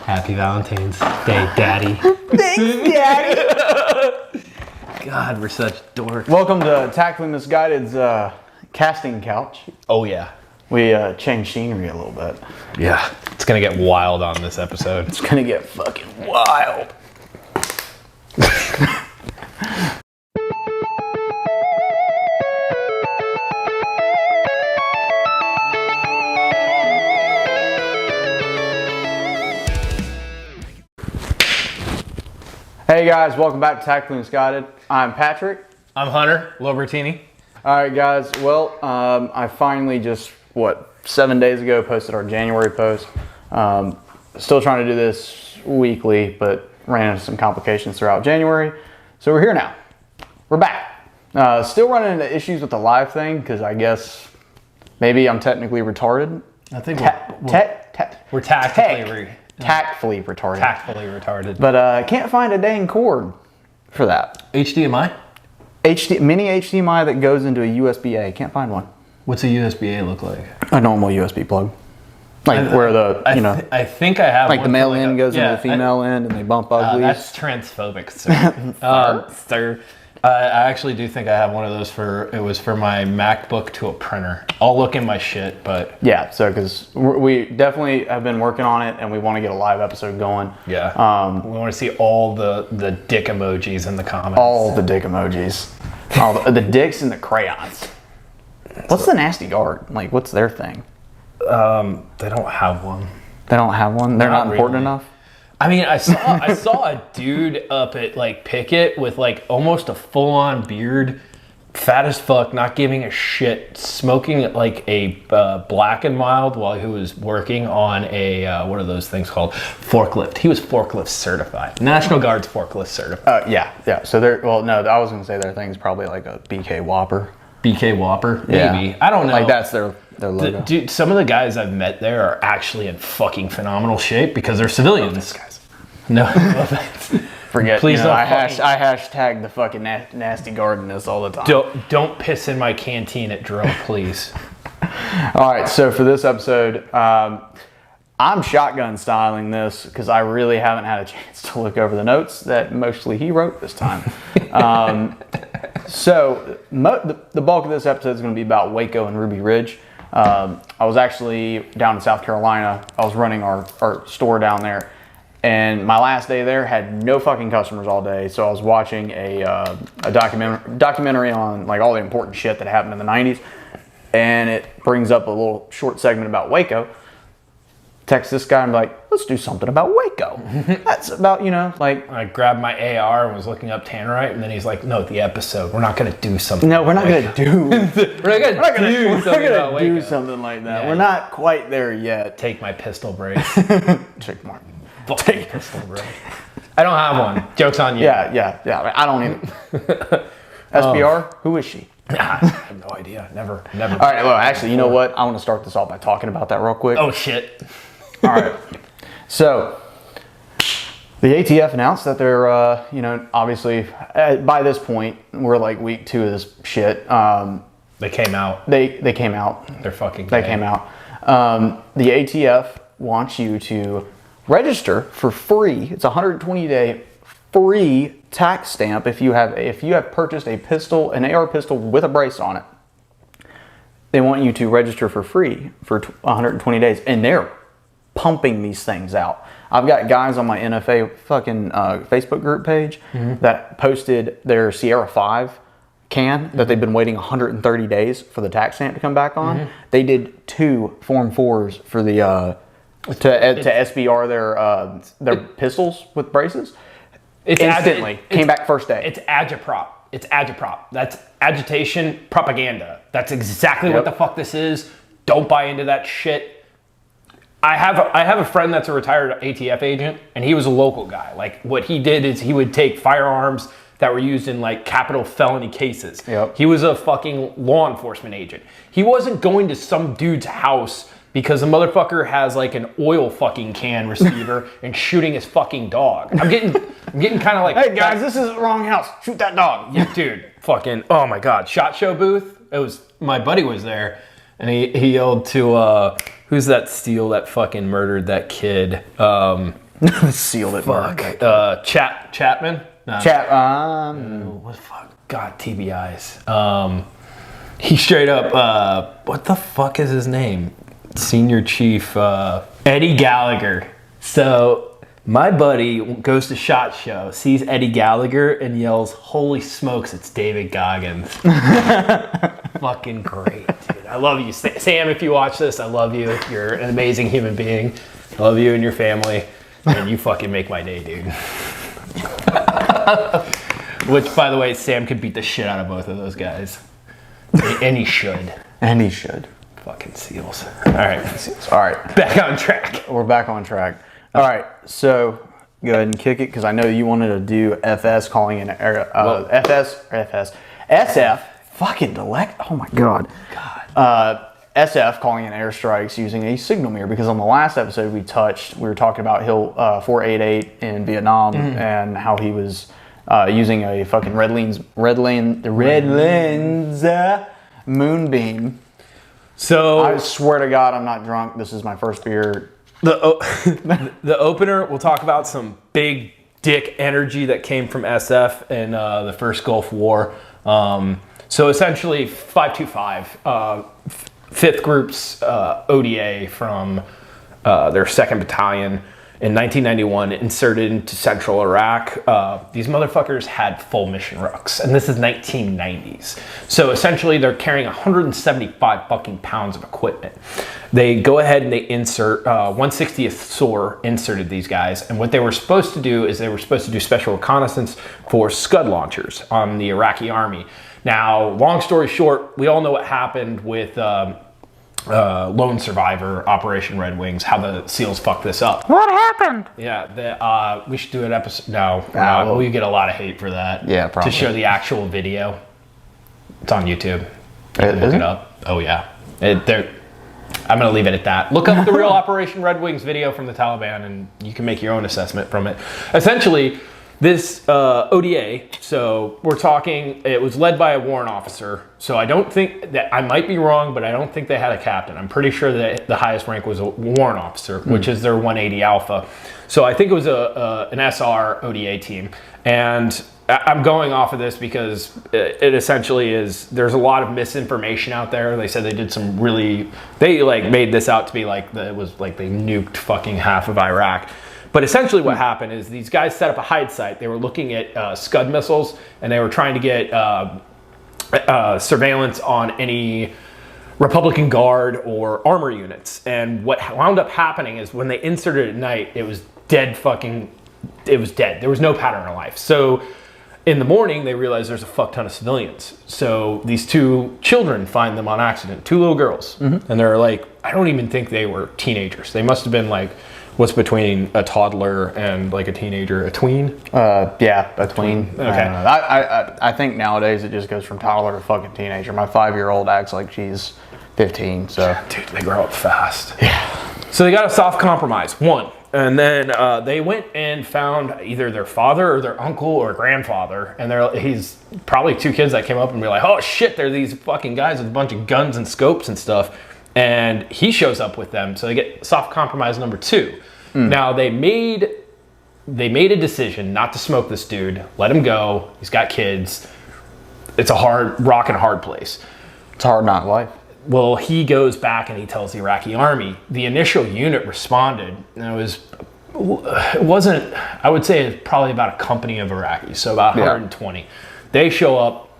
Happy Valentine's Day, Daddy. Thanks, Daddy. God, we're such dorks. Welcome to Tactfully Misguided's casting couch. Oh, yeah. We changed scenery a little bit. Yeah. It's going to get wild on this episode. It's going to get fucking wild. Hey guys, welcome back to Tactfully Misguided. I'm Patrick. I'm Hunter Lobertini. All right, guys. Well, I finally just 7 days ago posted our January post. Still trying to do this weekly, but ran into some complications throughout January. So we're here now. We're back. Still running into issues with the live thing because I guess maybe I'm technically retarded. I think we're tactfully retarded. Tactfully retarded. But can't find a dang cord for that. HDMI? Mini HDMI that goes into a USB-A. Can't find one. What's a USB-A look like? A normal USB plug. Like where the, I think I have like one the male for end goes into the female end and they bump uglies. That's transphobic, sir. Sir. I actually do think I have one of those it was for my MacBook to a printer. I'll look in my shit, but... Yeah, so because we definitely have been working on it and we want to get a live episode going. Yeah. We want to see all the dick emojis in the comments. All the dick emojis. All the dicks and the crayons. What's the nasty guard? Like, what's their thing? They don't have one. They don't have one? They're not important enough? I mean, I saw a dude up at like Pickett with like almost a full-on beard, fat as fuck, not giving a shit, smoking like a Black and Mild while he was working on a what are those things called? Forklift. He was forklift certified. National Guard's forklift certified. Yeah. So I was gonna say their thing's probably like a BK Whopper. BK Whopper, maybe. Yeah. I don't know. Like that's their logo. Dude, some of the guys I've met there are actually in fucking phenomenal shape because they're civilians. Guys. No, forget. Please don't. I hashtag the fucking nasty garden this all the time. Don't piss in my canteen at drill, please. All right, so for this episode, I'm shotgun styling this because I really haven't had a chance to look over the notes that mostly he wrote this time. So the bulk of this episode is going to be about Waco and Ruby Ridge. I was actually down in South Carolina. I was running our store down there. And my last day there had no fucking customers all day. So I was watching a documentary on like all the important shit that happened in the 90s. And it brings up a little short segment about Waco. Text this guy and be like, let's do something about Waco. That's about, like... I grabbed my AR and was looking up Tannerite, and then he's like, no, the episode. We're not going to do something. No, we're not going to do... we're not going to do something like that. Yeah, we're not quite there yet. Take my pistol brace. Take Martin. Take pistol brace. I don't have one. Joke's on you. Yeah. I don't either. SBR? Who is she? I have no idea. Never. All right, well, actually, you know what? I want to start this off by talking about that real quick. Oh, shit. All right. So, the ATF announced that they're, obviously, by this point, we're like week 2 of this shit. They came out. They came out. They're fucking They came out. The ATF wants you to register for free. It's a 120-day free tax stamp if you have purchased an AR pistol with a brace on it. They want you to register for free for 120 days, and they're pumping these things out. I've got guys on my NFA fucking Facebook group page that posted their Sierra 5 can that they've been waiting 130 days for the tax stamp to come back on. They did 2 Form 4s for the to SBR their pistols with braces. Instantly came back first day. It's agitprop. That's agitation propaganda. That's exactly what the fuck this is. Don't buy into that shit. I have a friend that's a retired ATF agent, and he was a local guy. Like, what he did is he would take firearms that were used in like capital felony cases. He was a fucking law enforcement agent. He wasn't going to some dude's house because the motherfucker has like an oil fucking can receiver and shooting his fucking dog. I'm getting kind of like, hey guys, this is the wrong house. Shoot that dog. Yeah, dude, fucking, oh my God. SHOT Show booth. My buddy was there and he yelled to, who's that Steele that fucking murdered that kid? Sealed it. Fuck. Chapman? No. What What the fuck? God, TBIs. He straight up, what the fuck is his name? Senior Chief, Eddie Gallagher. So, my buddy goes to SHOT Show, sees Eddie Gallagher, and yells, "Holy smokes, it's David Goggins." Fucking great, dude. I love you. Sam, if you watch this, I love you. You're an amazing human being. I love you and your family. And you fucking make my day, dude. Which, by the way, Sam could beat the shit out of both of those guys. And he should. And he should. Fucking SEALs. All right. All right. Back on track. We're back on track. All right. So go ahead and kick it because I know you wanted to do FS calling in SF. Fucking delect. Oh my God. SF calling in airstrikes using a signal mirror because on the last episode we were talking about Hill 488 in Vietnam and how he was using a fucking red lens moonbeam. So I swear to God, I'm not drunk. This is my first beer. The opener, we'll talk about some big dick energy that came from SF in the first Gulf War. So essentially 525, 5th Group's ODA from their 2nd Battalion in 1991 inserted into central Iraq. These motherfuckers had full mission rucks, and this is 1990s. So essentially they're carrying 175 fucking pounds of equipment. They go ahead and they insert 160th SOAR inserted these guys, and what they were supposed to do is they were supposed to do special reconnaissance for Scud launchers on the Iraqi army. Now, long story short, we all know what happened with Lone Survivor, Operation Red Wings, how the SEALs fucked this up. What happened? Yeah, we should do an episode. No, we get a lot of hate for that. Yeah, probably. To show the actual video. It's on YouTube. You can look it up. Oh, yeah. I'm going to leave it at that. Look up the real Operation Red Wings video from the Taliban, and you can make your own assessment from it. Essentially, this ODA, so we're talking, it was led by a warrant officer. So I don't think that, I might be wrong, but I don't think they had a captain. I'm pretty sure that the highest rank was a warrant officer, which is their 180 Alpha. So I think it was an SR ODA team. And I'm going off of this because it essentially is, there's a lot of misinformation out there. They said they did some really, they like made this out to be like, it was like they nuked fucking half of Iraq. But essentially what happened is these guys set up a hide site. They were looking at Scud missiles, and they were trying to get surveillance on any Republican Guard or armor units. And what wound up happening is when they inserted at night, it was dead. There was no pattern of life. So in the morning, they realized there's a fuck ton of civilians. So these 2 children find them on accident, 2 little girls. And they're like, I don't even think they were teenagers. They must have been like, what's between a toddler and like a teenager? A tween? Yeah, a tween. Okay. I think nowadays it just goes from toddler to fucking teenager. My 5-year-old acts like she's 15, so. Dude, they grow up fast. Yeah. So they got a soft compromise, 1. And then they went and found either their father or their uncle or grandfather. And he's probably 2 kids that came up and be like, oh shit, they're these fucking guys with a bunch of guns and scopes and stuff. And he shows up with them, so they get soft compromise number 2. Now they made a decision not to smoke this dude, let him go. He's got kids. It's a rock and hard place. It's a hard knock life. Well, he goes back and he tells the Iraqi army. The initial unit responded, and it wasn't. I would say it's probably about a company of Iraqis, so about 120. Yeah. They show up.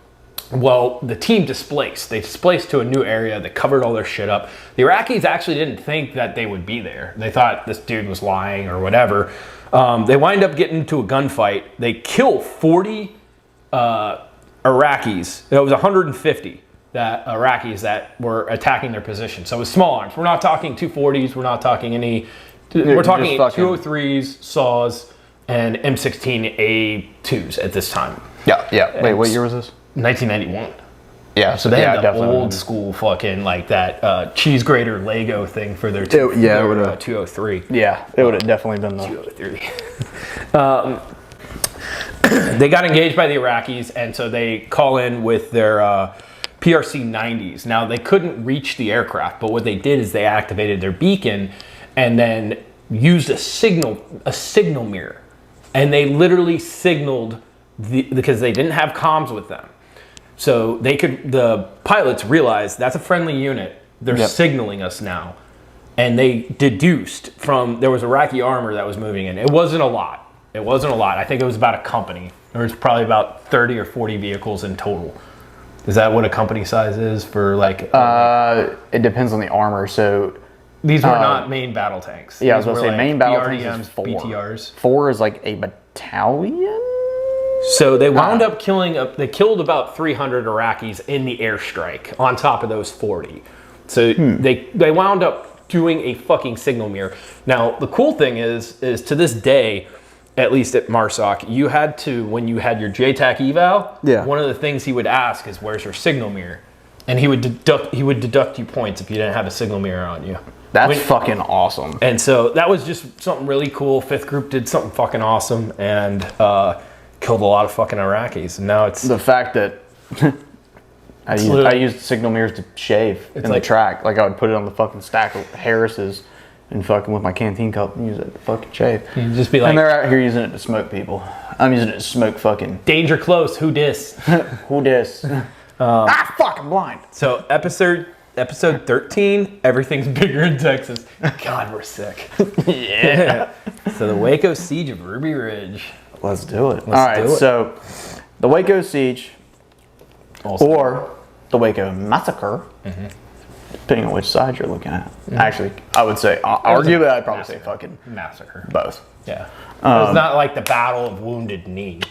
Well, the team displaced. They displaced to a new area. They covered all their shit up. The Iraqis actually didn't think that they would be there. They thought this dude was lying or whatever. They wind up getting into a gunfight. They kill 40 Iraqis. It was 150 Iraqis that were attacking their position. So it was small arms. We're not talking 240s. We're not talking any. We're talking 203s, SAWs, and M16A2s at this time. Yeah. Wait, what year was this? 1991. Yeah, so they had the old school fucking like that cheese grater Lego thing for their 203. Yeah, it would have definitely been the 203. They got engaged by the Iraqis, and so they call in with their PRC 90s. Now they couldn't reach the aircraft, but what they did is they activated their beacon, and then used a signal mirror, and they literally signaled because they didn't have comms with them. So the pilots realized that's a friendly unit. They're signaling us now. And they deduced from, there was Iraqi armor that was moving in. It wasn't a lot. I think it was about a company. There was probably about 30 or 40 vehicles in total. Is that what a company size is for like? It depends on the armor. So these were not main battle tanks. Yeah, I was These going to say were main battle tanks is 4. BTRs. 4 is like a battalion? So they wound up they killed about 300 Iraqis in the airstrike on top of those 40. So they wound up doing a fucking signal mirror. Now, the cool thing is to this day, at least at MARSOC, you had to, when you had your JTAC eval, one of the things he would ask is, where's your signal mirror? And he would deduct you points if you didn't have a signal mirror on you. That's fucking awesome. And so that was just something really cool. 5th Group did something fucking awesome and killed a lot of fucking Iraqis. And now it's... The fact that... I used signal mirrors to shave in the track. Like I would put it on the fucking stack of Harris's and fucking with my canteen cup and use it to fucking shave. You'd just be like... And they're out here using it to smoke people. I'm using it to smoke fucking... Danger close, who dis? Who dis? Fuck, I'm blind. So episode 13, everything's bigger in Texas. God, we're sick. Yeah. So the Waco Siege of Ruby Ridge. Let's do it. All right, so the Waco Siege... Or the Waco Massacre, depending on which side you're looking at. Actually, I would say, arguably, I'd probably say fucking massacre. Both. Yeah. It's not like the Battle of Wounded Knee.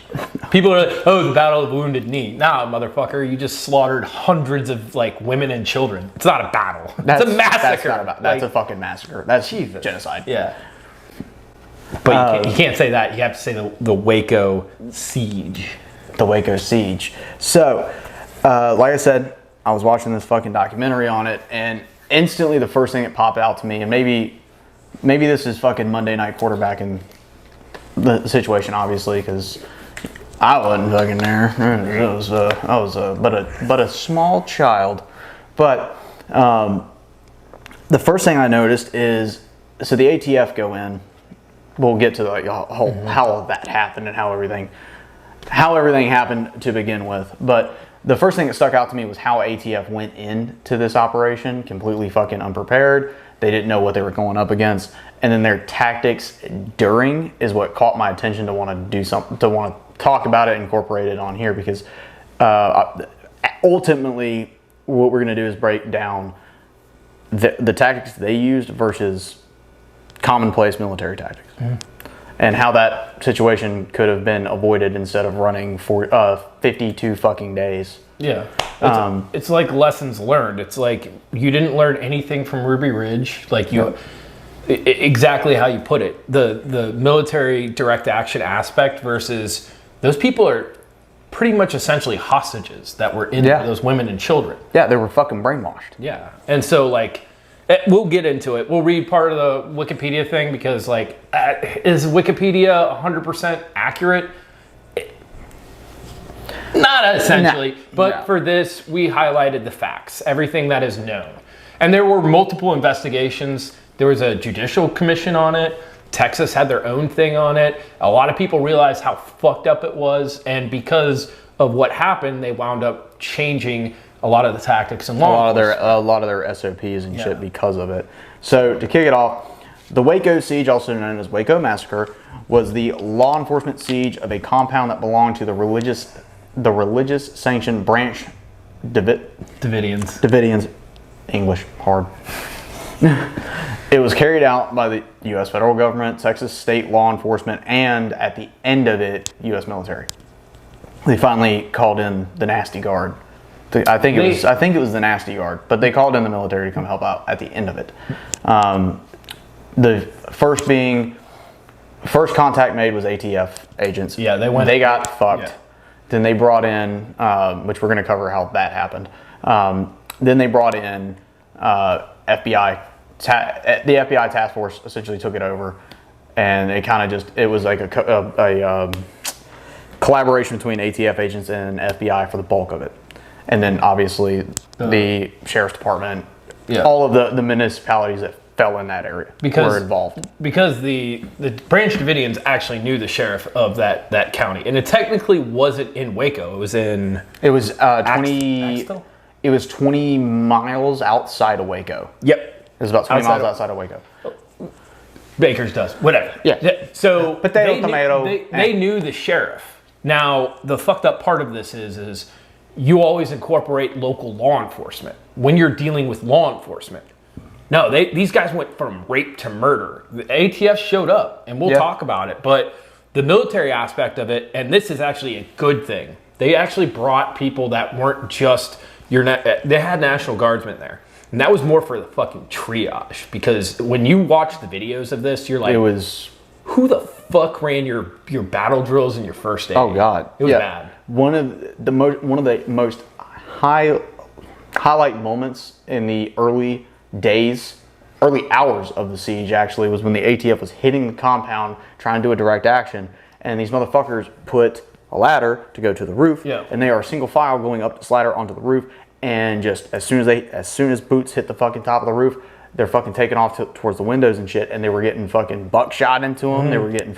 People are like, oh, the Battle of Wounded Knee. Nah, motherfucker, you just slaughtered hundreds of like women and children. It's not a battle. It's a massacre. That's a fucking massacre. That's genocide. Yeah. But you can't say that. You have to say the Waco Siege. The Waco Siege. So... like I said, I was watching this fucking documentary on it, and instantly the first thing that popped out to me, and maybe this is fucking Monday night quarterbacking the situation, obviously, because I wasn't fucking there. I was but a small child. But the first thing I noticed is, so the ATF go in. We'll get to the whole how that happened and how everything happened to begin with, but. The first thing that stuck out to me was how ATF went into this operation completely fucking unprepared. They didn't know what they were going up against. And then their tactics during is what caught my attention to want to do something, to want to talk about it and incorporate it on here, because ultimately what we're going to do is break down the tactics they used versus commonplace military tactics. And how that situation could have been avoided instead of running for 52 fucking days. Yeah. It's like lessons learned. It's like you didn't learn anything from Ruby Ridge. Like exactly how you put it. The military direct action aspect versus those people are pretty much essentially hostages that were in those women and children. Yeah, they were fucking brainwashed. Yeah. And so like... We'll get into it. We'll read part of the Wikipedia thing because, like, is Wikipedia 100% accurate? Not essentially. But for this, we highlighted the facts, everything that is known. And there were multiple investigations. There was a judicial commission on it. Texas had their own thing on it. A lot of people realized how fucked up it was. And because of what happened, they wound up changing a lot of the tactics and law. A lot of their SOPs and shit because of it. So to kick it off, the Waco Siege, also known as Waco Massacre, was the law enforcement siege of a compound that belonged to the religious sanctioned branch Davidians. English hard. It was carried out by the U.S. federal government, Texas state law enforcement, and at the end of it, U.S. military. They finally called in the Nasty Guard. I think it was the Nasty Guard, but they called in the military to come help out at the end of it. The first contact made was ATF agents. Yeah, they got fucked. Yeah. Then they brought in, which we're going to cover how that happened. Then they brought in FBI. The FBI task force essentially took it over, and it kind of it was like a collaboration between ATF agents and FBI for the bulk of it. And then obviously the sheriff's department, all of the municipalities that fell in that area because were involved. Because the Branch Davidians actually knew the sheriff of that county, and it technically wasn't in Waco. It was in. It was 20. Axtell? It was 20 miles outside of Waco. Yep. It was about 20 miles outside of Waco. Baker's does whatever. Yeah. So Potato, tomato. They knew the sheriff. Now the fucked up part of this is you always incorporate local law enforcement when you're dealing with law enforcement. No, these guys went from rape to murder. The ATF showed up, and we'll talk about it. But the military aspect of it, and this is actually a good thing. They actually brought people that weren't just they had National Guardsmen there. And that was more for the fucking triage, because when you watch the videos of this, you're like, who the fuck ran your battle drills and your first aid? Oh God, it was bad. One of the most highlight moments in the early hours of the siege actually was when the ATF was hitting the compound trying to do a direct action, and these motherfuckers put a ladder to go to the roof, and they are single file going up this ladder onto the roof. And just as soon as boots hit the fucking top of the roof, they're fucking taking off towards the windows and shit. And they were getting fucking buckshot into them. They were getting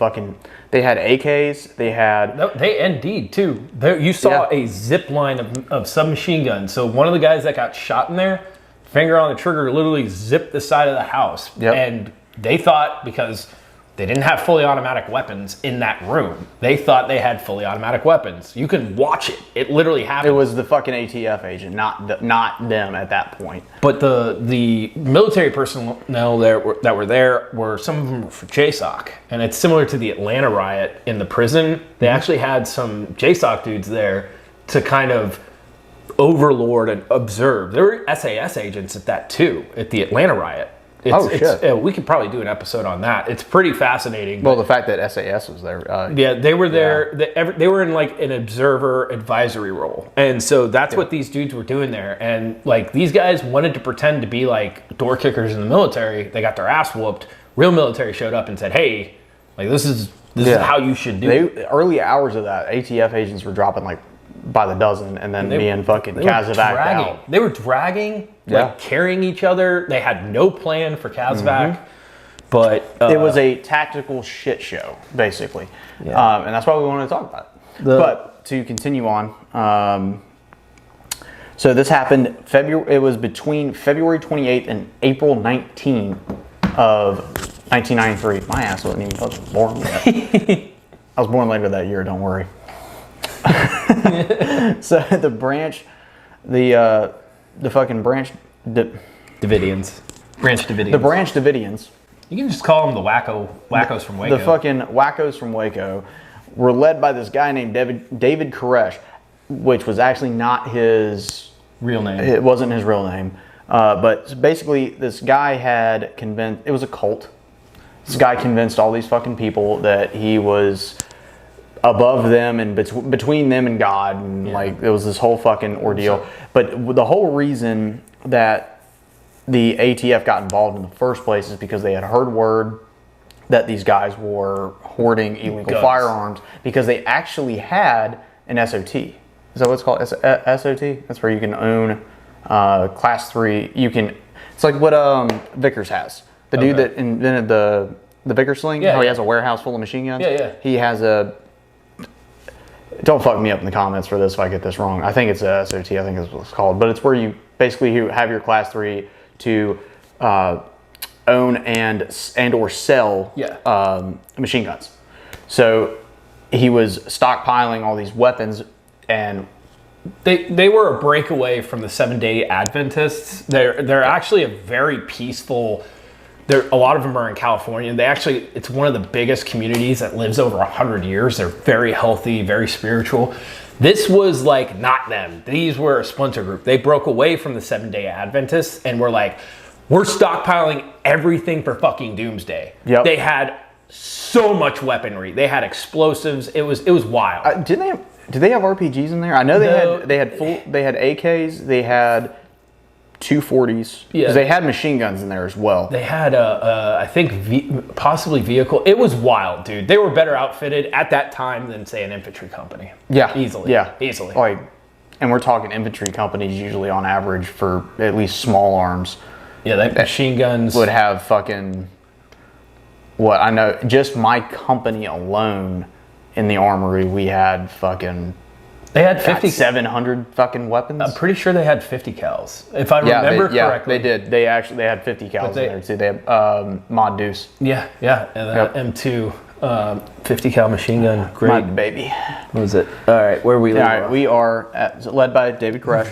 they had AKs. They indeed too. You saw a zip line of submachine guns. So one of the guys that got shot in there, finger on the trigger, literally zipped the side of the house. And they thought, because they didn't have fully automatic weapons in that room, they thought they had fully automatic weapons. You can watch it. It literally happened. It was the fucking ATF agent, not them at that point. But the military personnel that were there were, some of them were for JSOC. And it's similar to the Atlanta riot in the prison. They actually had some JSOC dudes there to kind of overlord and observe. There were SAS agents at that too, at the Atlanta riot. Shit. We could probably do an episode on that. It's pretty fascinating. Well, the fact that SAS was there. They were there. They were in like an observer advisory role. And so that's what these dudes were doing there. And like these guys wanted to pretend to be like door kickers in the military. They got their ass whooped. Real military showed up and said, hey, like this is how you should do it. Early hours of that, ATF agents were dropping like by the dozen and then being fucking Kazovac out. They were dragging, like carrying each other. They had no plan for Kazovac, but it was a tactical shit show, basically. And that's why we wanted to talk about it. But to continue on, so this happened it was between February 28th and April 19 of 1993. My ass wasn't even fucking born yet. I was born later that year, don't worry. So the fucking Branch Davidians. Branch Davidians. The Branch Davidians. You can just call them the Wacos from Waco. The fucking Wacos from Waco were led by this guy named David Koresh, which was actually not his real name. It wasn't his real name. But basically this guy had convinced, it was a cult. This guy convinced all these fucking people that he was above them and between them and God, and like it was this whole fucking ordeal. But the whole reason that the ATF got involved in the first place is because they had heard word that these guys were hoarding illegal firearms, because they actually had an SOT. Is that what it's called? SOT? That's where you can own class 3. It's like what Vickers has. The dude that invented the Vickers sling. He has a warehouse full of machine guns. He has a. Don't fuck me up in the comments for this if I get this wrong. I think it's a SOT. I think that's what it's called. But it's where you basically have your class 3 to own and or sell machine guns. So he was stockpiling all these weapons, and they were a breakaway from the Seventh-day Adventists. They're actually a very peaceful. A lot of them are in California. It's one of the biggest communities that lives over 100 years. They're very healthy, very spiritual. This was like not them. These were a splinter group. They broke away from the Seventh-day Adventists and were like, we're stockpiling everything for fucking doomsday. They had so much weaponry. They had explosives. It was wild. Did they have RPGs in there? I know they had AKs. They had 240s. Because they had machine guns in there as well. They had I think possibly vehicle. It was wild, dude. They were better outfitted at that time than say an infantry company. Easily. Like, and we're talking infantry companies usually on average for at least small arms. Yeah, they machine guns would have fucking. What I know, just my company alone in the armory, we had fucking. They had 700 fucking weapons. I'm pretty sure they had 50 cals, if I remember correctly. They did. They had 50 cals in there too. They had Mod Deuce. Yeah, and then M2 50 cal machine gun. Great My baby. What was it? All right, where are we? All right, we are led by David Koresh.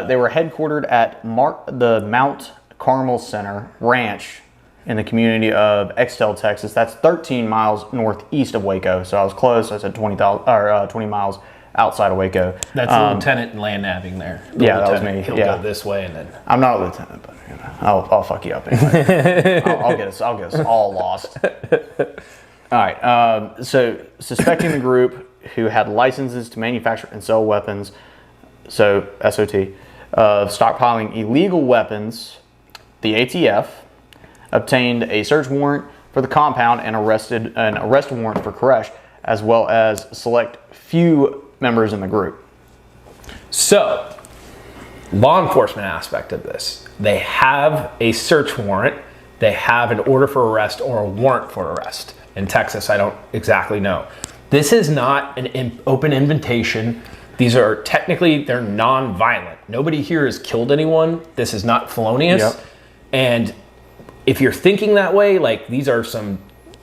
They were headquartered at the Mount Carmel Center Ranch in the community of Extell, Texas. That's 13 miles northeast of Waco. So I was close. I said 20 miles outside of Waco. That's the lieutenant in land nabbing there. That was me. He'll go this way and then. I'm not a lieutenant, but I'll fuck you up anyway. I'll get us all lost. All right. So suspecting the group who had licenses to manufacture and sell weapons, so SOT, of stockpiling illegal weapons, the ATF obtained a search warrant for the compound and arrested an arrest warrant for Koresh, as well as select few members in the group. So, law enforcement aspect of this. They have a search warrant. They have an order for arrest or a warrant for arrest. In Texas, I don't exactly know. This is not an open invitation. These are technically, they're non-violent. Nobody here has killed anyone. This is not felonious. Yep. And if you're thinking that way, like these are some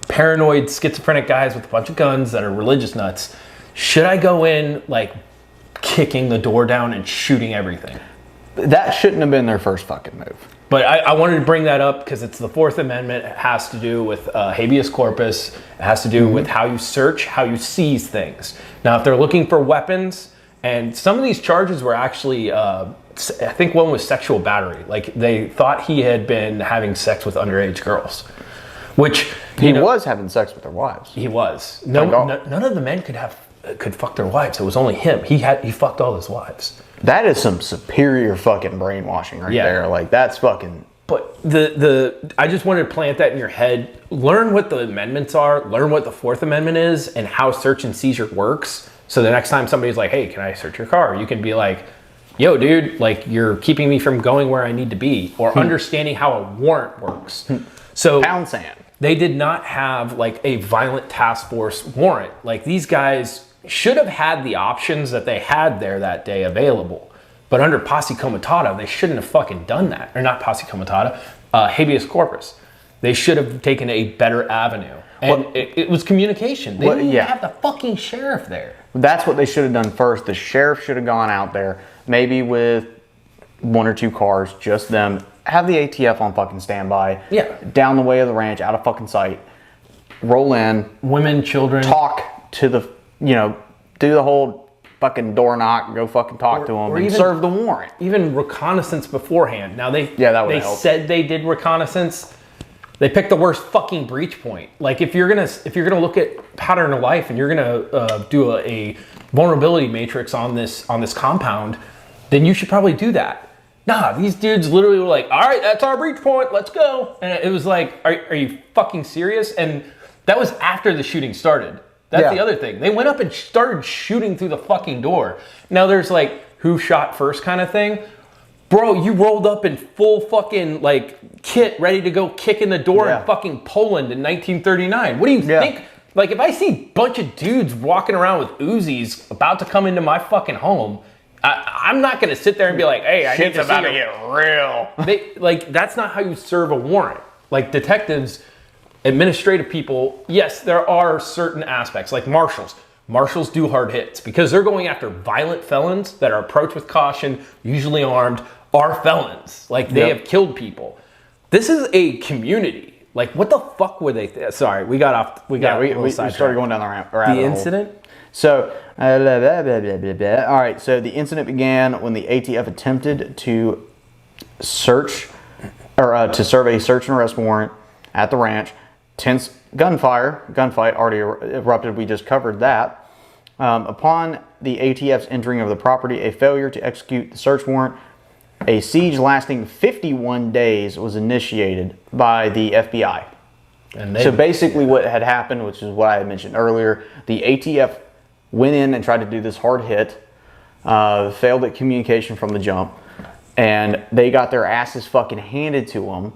paranoid schizophrenic guys with a bunch of guns that are religious nuts, should I go in like kicking the door down and shooting everything? That shouldn't have been their first fucking move. But I wanted to bring that up because it's the Fourth Amendment. It has to do with habeas corpus. It has to do with how you search, how you seize things. Now, if they're looking for weapons, and some of these charges were actually, I think one was sexual battery. Like they thought he had been having sex with underage girls, which he was having sex with their wives. He was. None of the men could fuck their wives. It was only him. He fucked all his wives. That is some superior fucking brainwashing right there. Like that's fucking. But I just wanted to plant that in your head. Learn what the amendments are. Learn what the Fourth Amendment is and how search and seizure works. So the next time somebody's like, "Hey, can I search your car?" You can be like, "Yo, dude, like you're keeping me from going where I need to be," or understanding how a warrant works. So pound sand. They did not have like a violent task force warrant. Like these guys should have had the options that they had there that day available. But under posse comitatus, they shouldn't have fucking done that. Or not posse comitatus, habeas corpus. They should have taken a better avenue. And it was communication. They didn't even have the fucking sheriff there. That's what they should have done first. The sheriff should have gone out there, maybe with one or two cars, just them. Have the ATF on fucking standby. Yeah. Down the way of the ranch, out of fucking sight. Roll in. Women, children. Talk to the, do the whole fucking door knock, go fucking talk to them, and even serve the warrant. Even reconnaissance beforehand. Now they help. Said they did reconnaissance. They picked the worst fucking breach point. Like if you're gonna look at pattern of life and you're gonna do a vulnerability matrix on this compound, then you should probably do that. Nah, these dudes literally were like, all right, that's our breach point, let's go. And it was like, are you fucking serious? And that was after the shooting started. That's the other thing. They went up and started shooting through the fucking door. Now there's like, who shot first kind of thing. Bro, you rolled up in full fucking like kit, ready to go kick in the door in fucking Poland in 1939. What do you think? Like if I see a bunch of dudes walking around with Uzis about to come into my fucking home, I'm not going to sit there and be like, hey, I need to about to get real. That's not how you serve a warrant. Like detectives, administrative people, yes, there are certain aspects, like marshals. Marshals do hard hits because they're going after violent felons that are approached with caution, usually armed, are felons. Like they have killed people. This is a community. Like what the fuck were they? Sorry, we got off. We started going down the rabbit hole. The incident? So, all right. So the incident began when the ATF attempted to search or to serve a search and arrest warrant at the ranch. Tense gunfight already erupted. We just covered that. Upon the ATF's entering of the property, a failure to execute the search warrant, a siege lasting 51 days was initiated by the FBI. So basically what had happened, which is what I had mentioned earlier, the ATF went in and tried to do this hard hit, failed at communication from the jump. and they got their asses fucking handed to them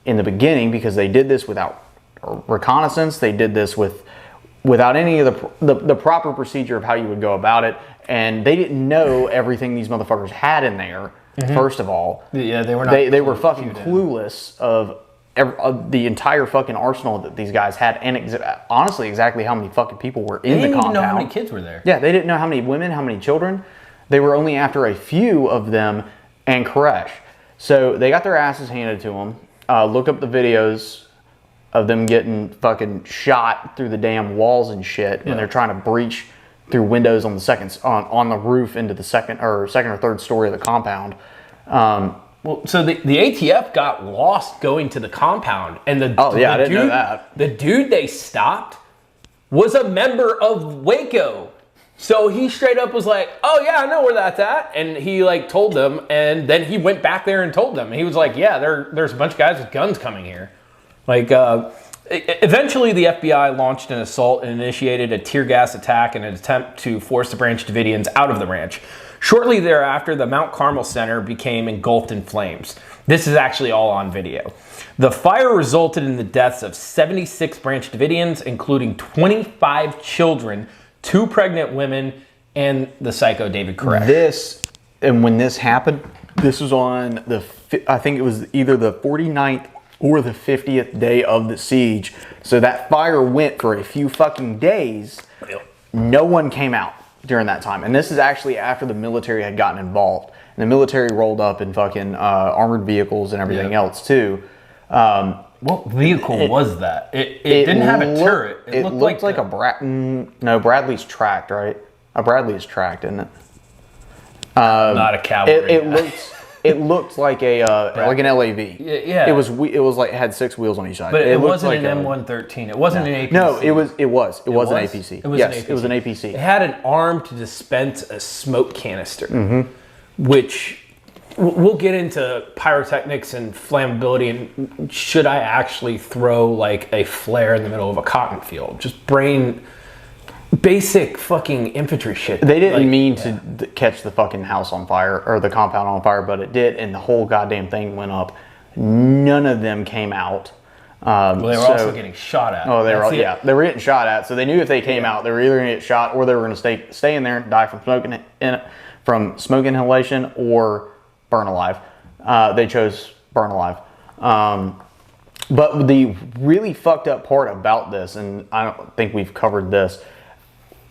in the beginning because they did this without reconnaissance. They did this without any of the proper procedure of how you would go about it, and they didn't know everything these motherfuckers had in there. First of all, yeah, they were not. They were fucking clueless of the entire fucking arsenal that these guys had, and honestly, exactly how many fucking people were in the compound. They didn't even know how many kids were there. Yeah, they didn't know how many women, how many children. They were only after a few of them and Koresh. So they got their asses handed to them. Look up the videos of them getting fucking shot through the damn walls and shit when they're trying to breach through windows on the on the roof into the second or third story of the compound. Well, so the ATF got lost going to the compound, and I didn't know that. The dude they stopped was a member of Waco. So he straight up was like, "Oh yeah, I know where that's at," and he like told them, and then he went back there and told them. And he was like, "Yeah, there's a bunch of guys with guns coming here." Like, eventually the FBI launched an assault and initiated a tear gas attack in an attempt to force the Branch Davidians out of the ranch. Shortly thereafter, the Mount Carmel Center became engulfed in flames. This is actually all on video. The fire resulted in the deaths of 76 Branch Davidians, including 25 children, 2 pregnant women, and the psycho David Koresh. When this happened, this was on I think it was either the 49th or the 50th day of the siege. So that fire went for a few fucking days. No one came out during that time. And this is actually after the military had gotten involved. And the military rolled up in fucking armored vehicles and everything else too. What vehicle was that? It didn't have a turret. It looked like no, Bradley's tracked, right? Bradley is tracked, isn't it? Not a cavalry. It looked like like an LAV. Yeah. It was like it had 6 wheels on each side. But it wasn't like an M113. It wasn't an APC. No, it was an APC. It was an APC. It was an APC. It had an arm to dispense a smoke canister, which we'll get into pyrotechnics and flammability and should I actually throw like a flare in the middle of a cotton field? Just basic fucking infantry shit. They didn't mean to catch the fucking house on fire or the compound on fire, but it did, and the whole goddamn thing went up. None of them came out. Well, they were also getting shot at. Oh, they were getting shot at. So they knew if they came out, they were either going to get shot or they were going to stay in there and die from smoke inhalation or burn alive. They chose burn alive. But the really fucked up part about this, and I don't think we've covered this,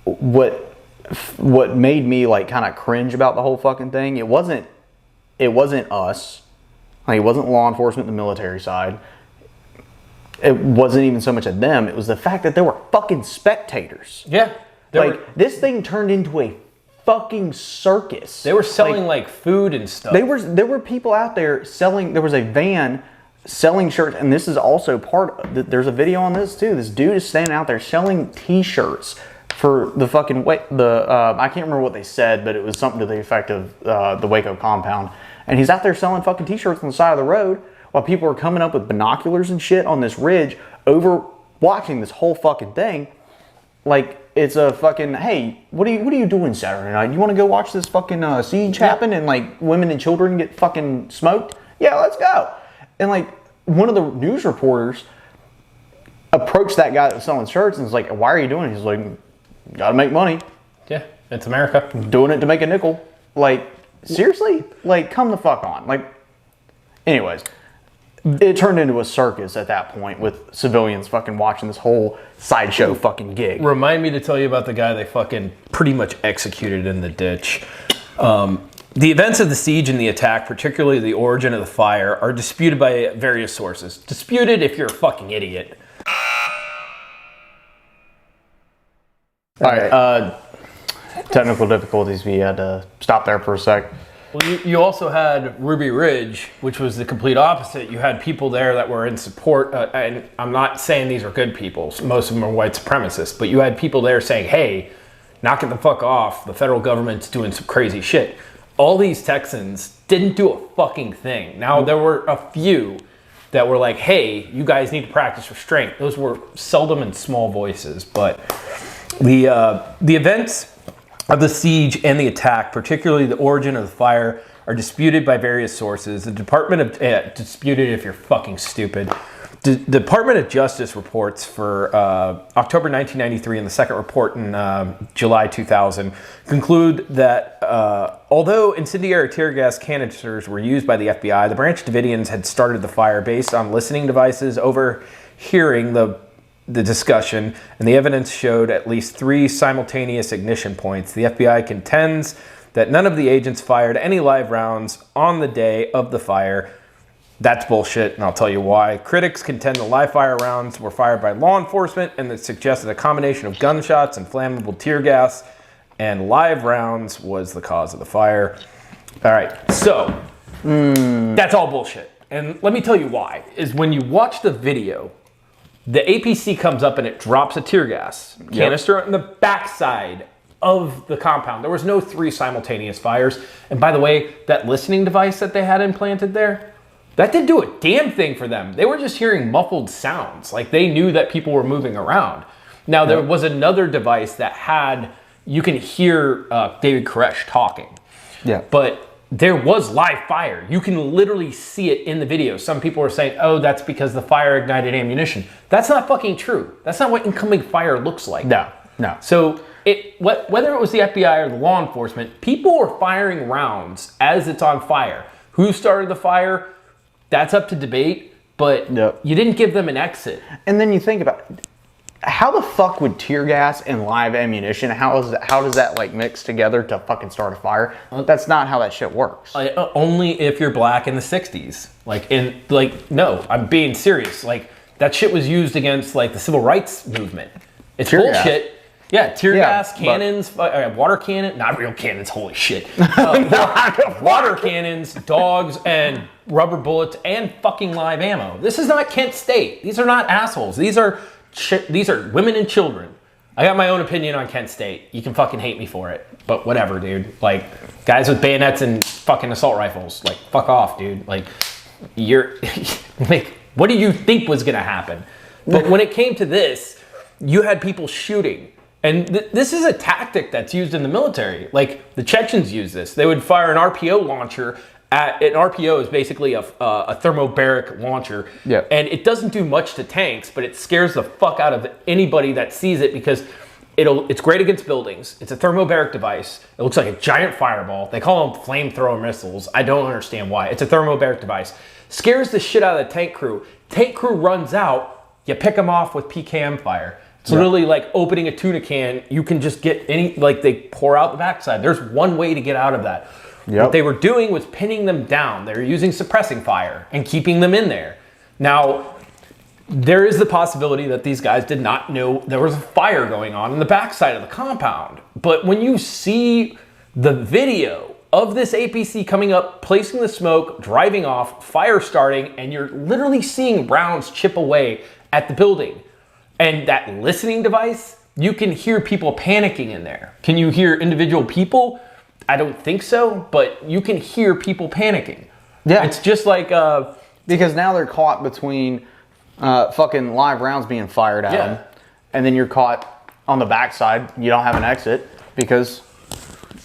what made me like kind of cringe about the whole fucking thing, it wasn't us. Like, it wasn't law enforcement, the military side. It wasn't even so much of them. It was the fact that there were fucking spectators. Yeah. This thing turned into a fucking circus. They were selling like food and stuff. There were people out there selling. There was a van selling shirts, and this is also there's a video on this too. This dude is standing out there selling T-shirts for the fucking I can't remember what they said, but it was something to the effect of the Waco compound. And he's out there selling fucking T-shirts on the side of the road while people are coming up with binoculars and shit on this ridge over watching this whole fucking thing. Like, it's a fucking, hey, what are you doing Saturday night? You want to go watch this fucking siege happen and like women and children get fucking smoked? Yeah, let's go. And like one of the news reporters approached that guy that was selling shirts and was like, why are you doing it? He's like, gotta make money. Yeah, it's America. Doing it to make a nickel. Like, seriously? Like, come the fuck on. Like, anyways, it turned into a circus at that point with civilians fucking watching this whole sideshow fucking gig. Remind me to tell you about the guy they fucking pretty much executed in the ditch. The events of the siege and the attack, particularly the origin of the fire, are disputed by various sources. Disputed if you're a fucking idiot. All right, technical difficulties. We had to stop there for a sec. Well, you also had Ruby Ridge, which was the complete opposite. You had people there that were in support, and I'm not saying these are good people. Most of them are white supremacists, but you had people there saying, hey, knock it the fuck off. The federal government's doing some crazy shit. All these Texans didn't do a fucking thing. Now, there were a few that were like, hey, you guys need to practice restraint. Those were seldom in small voices, but the events of the siege and the attack, particularly the origin of the fire, are disputed by various sources. The Department of disputed if you're fucking stupid. The Department of Justice reports for October 1993 and the second report in July 2000 conclude that although incendiary tear gas canisters were used by the FBI, the Branch Davidians had started the fire based on listening devices overhearing the discussion, and the evidence showed at least 3 simultaneous ignition points. The FBI contends that none of the agents fired any live rounds on the day of the fire. That's bullshit, and I'll tell you why. Critics contend the live fire rounds were fired by law enforcement, and that suggested a combination of gunshots and flammable tear gas, and live rounds was the cause of the fire. All right, so that's all bullshit. And let me tell you why. Is when you watch the video, the APC comes up and it drops a tear gas canister on the backside of the compound. There was no 3 simultaneous fires. And by the way, that listening device that they had implanted there, that didn't do a damn thing for them. They were just hearing muffled sounds. Like they knew that people were moving around. Now there was another device that had, you can hear David Koresh talking. Yeah. But there was live fire. You can literally see it in the video. Some people are saying, oh, that's because the fire ignited ammunition. That's not fucking true. That's not what incoming fire looks like. No. So whether it was the FBI or the law enforcement, people were firing rounds as it's on fire. Who started the fire? That's up to debate, but you didn't give them an exit. And then you think about it. How the fuck would tear gas and live ammunition, how does that like mix together to fucking start a fire? That's not how that shit works. Only if you're black in the 60s. No, I'm being serious. Like that shit was used against like the civil rights movement. It's tear bullshit. Gas. Yeah, tear gas, cannons, water cannon, not real cannons, holy shit. Water cannons, dogs, and rubber bullets, and fucking live ammo. This is not Kent State. These are not assholes. These are women and children. I got my own opinion on Kent State. You can fucking hate me for it, but whatever, dude. Like, guys with bayonets and fucking assault rifles, like, fuck off, dude. Like, you're, like, what do you think was gonna happen? But when it came to this, you had people shooting. And this is a tactic that's used in the military. Like the Chechens use this. They would fire an RPO launcher an RPO is basically a thermobaric launcher. Yeah. And it doesn't do much to tanks, but it scares the fuck out of anybody that sees it because it's great against buildings. It's a thermobaric device. It looks like a giant fireball. They call them flamethrower missiles. I don't understand why. It's a thermobaric device. Scares the shit out of the tank crew. Tank crew runs out. You pick them off with PKM fire. It's literally like opening a tuna can. You can just get they pour out the backside. There's one way to get out of that. Yep. What they were doing was pinning them down. They were using suppressing fire and keeping them in there. Now, there is the possibility that these guys did not know there was a fire going on in the backside of the compound. But when you see the video of this APC coming up, placing the smoke, driving off, fire starting, and you're literally seeing rounds chip away at the building. And that listening device, you can hear people panicking in there. Can you hear individual people? I don't think so, but you can hear people panicking. Yeah. It's just like... because now they're caught between fucking live rounds being fired at them, and then you're caught on the backside. You don't have an exit because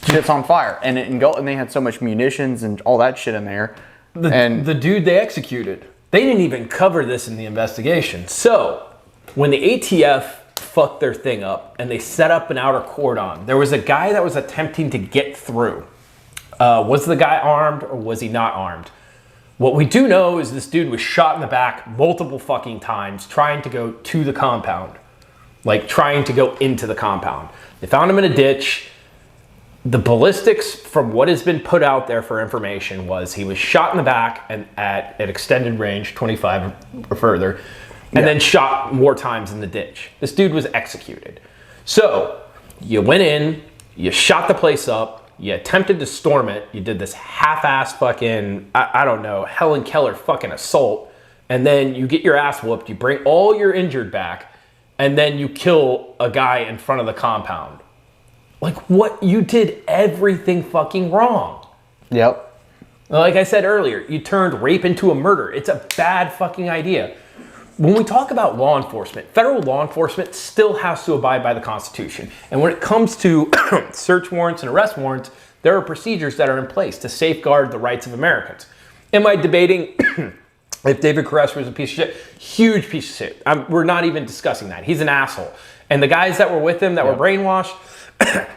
shit's on fire. And they had so much munitions and all that shit in there. The dude they executed, they didn't even cover this in the investigation. So... when the ATF fucked their thing up and they set up an outer cordon, there was a guy that was attempting to get through. Was the guy armed or was he not armed? What we do know is this dude was shot in the back multiple fucking times trying to go to the compound. Like trying to go into the compound. They found him in a ditch. The ballistics, from what has been put out there for information, was he was shot in the back and at extended range, 25 or further, and then shot more times in the ditch. This dude was executed. So you went in, you shot the place up, you attempted to storm it, you did this half-ass fucking, I don't know, Helen Keller fucking assault, and then you get your ass whooped, you bring all your injured back, and then you kill a guy in front of the compound. Like, what? You did everything fucking wrong. Yep. Like I said earlier, you turned rape into a murder. It's a bad fucking idea. when we talk about law enforcement, federal law enforcement still has to abide by the Constitution. And when it comes to search warrants and arrest warrants, there are procedures that are in place to safeguard the rights of Americans. Am I debating if David Koresh was a piece of shit? Huge piece of shit. We're not even discussing that. He's an asshole. And the guys that were with him that were brainwashed,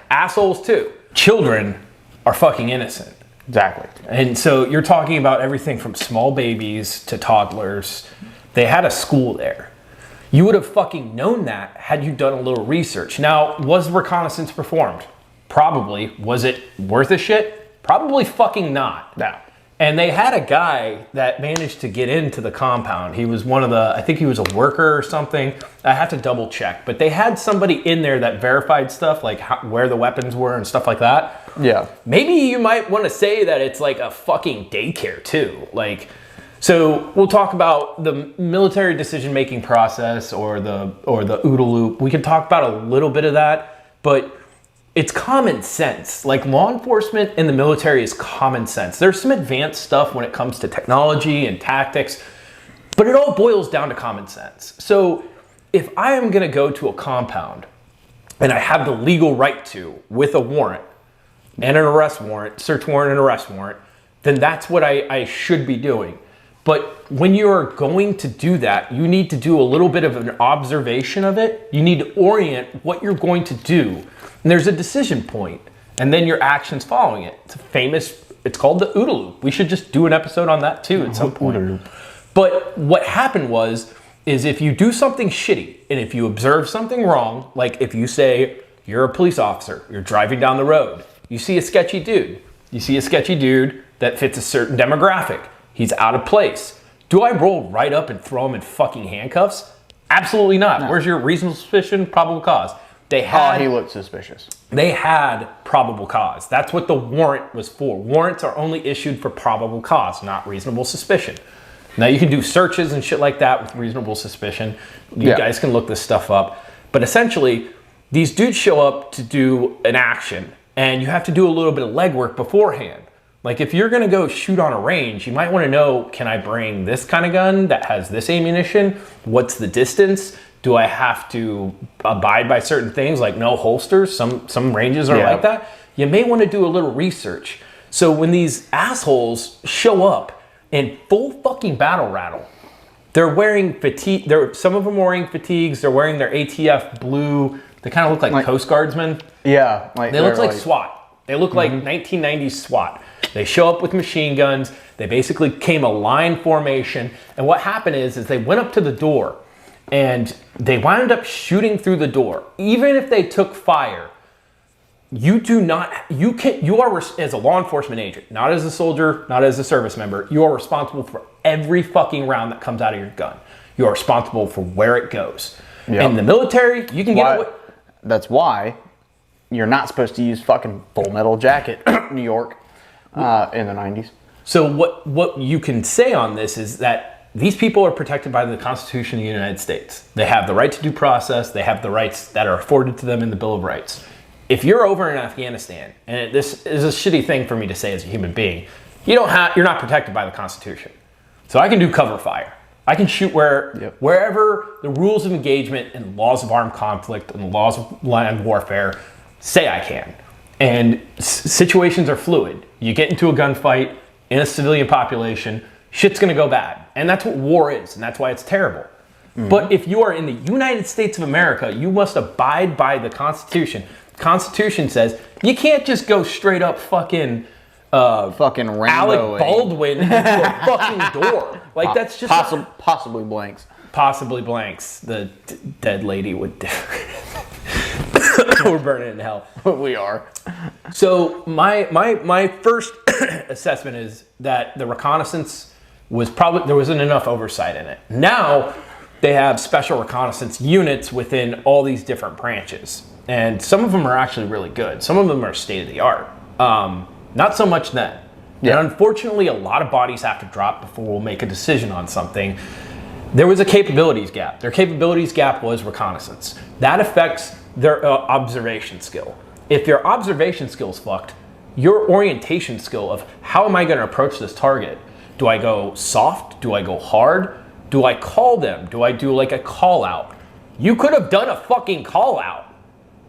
assholes too. Children are fucking innocent. Exactly. And so you're talking about everything from small babies to toddlers. They had a school there. You would have fucking known that had you done a little research. Now, was reconnaissance performed? Probably. Was it worth a shit? Probably fucking not. No. And they had a guy that managed to get into the compound. He was one of the, I think he was a worker or something. I have to double check. But they had somebody in there that verified stuff, like where the weapons were and stuff like that. Yeah. Maybe you might want to say that it's like a fucking daycare too. Like, so we'll talk about the military decision-making process or the OODA loop. We can talk about a little bit of that, but it's common sense. Like, law enforcement in the military is common sense. There's some advanced stuff when it comes to technology and tactics, but it all boils down to common sense. So if I am going to go to a compound and I have the legal right to, with a warrant and an arrest warrant, search warrant and arrest warrant, then that's what I should be doing. But when you're going to do that, you need to do a little bit of an observation of it. You need to orient what you're going to do. And there's a decision point, and then your actions following it. It's called the OODA loop. We should just do an episode on that too at some point. But what happened is if you do something shitty, and if you observe something wrong, like if you say you're a police officer, you're driving down the road, you see a sketchy dude. You see a sketchy dude that fits a certain demographic. He's out of place. Do I roll right up and throw him in fucking handcuffs? Absolutely not. No. Where's your reasonable suspicion, probable cause? He looked suspicious. They had probable cause. That's what the warrant was for. Warrants are only issued for probable cause, not reasonable suspicion. Now, you can do searches and shit like that with reasonable suspicion. You guys can look this stuff up. But essentially, these dudes show up to do an action, and you have to do a little bit of legwork beforehand. Like, if you're going to go shoot on a range, you might want to know, can I bring this kind of gun that has this ammunition? What's the distance? Do I have to abide by certain things like no holsters? Some ranges are like that. You may want to do a little research. So when these assholes show up in full fucking battle rattle, they're wearing fatigue. Some of them are wearing fatigues. They're wearing their ATF blue. They kind of look like Coast Guardsmen. Yeah. They look like SWAT. They look like 1990s SWAT. They show up with machine guns. They basically came a line formation. And what happened is they went up to the door and they wound up shooting through the door. Even if they took fire, you are, as a law enforcement agent, not as a soldier, not as a service member, you are responsible for every fucking round that comes out of your gun. You are responsible for where it goes. Yep. In the military, you can get away. That's why you're not supposed to use fucking Full Metal Jacket, New York, in the 90s. So what you can say on this is that these people are protected by the Constitution of the United States. They have the right to due process. They have the rights that are afforded to them in the Bill of Rights. If you're over in Afghanistan, and this is a shitty thing for me to say as a human being, you're not protected by the Constitution. So I can do cover fire. I can shoot wherever the rules of engagement and laws of armed conflict and the laws of land warfare say I can. And situations are fluid. You get into a gunfight in a civilian population, shit's gonna go bad. And that's what war is, and that's why it's terrible. Mm-hmm. But if you are in the United States of America, you must abide by the Constitution. The Constitution says you can't just go straight up fucking Rambo Alec Baldwin into a fucking door. Like, that's just possibly blanks. Possibly blanks. The dead lady would. We're burning in hell. We are. So my first assessment is that the reconnaissance there wasn't enough oversight in it. Now they have special reconnaissance units within all these different branches, and some of them are actually really good. Some of them are state of the art. Not so much then. Yeah. And unfortunately, a lot of bodies have to drop before we'll make a decision on something. There was a capabilities gap. Their capabilities gap was reconnaissance. That affects their observation skill. If your observation skill's fucked, your orientation skill of how am I going to approach this target? Do I go soft? Do I go hard? Do I call them? Do I do like a call out? You could have done a fucking call out.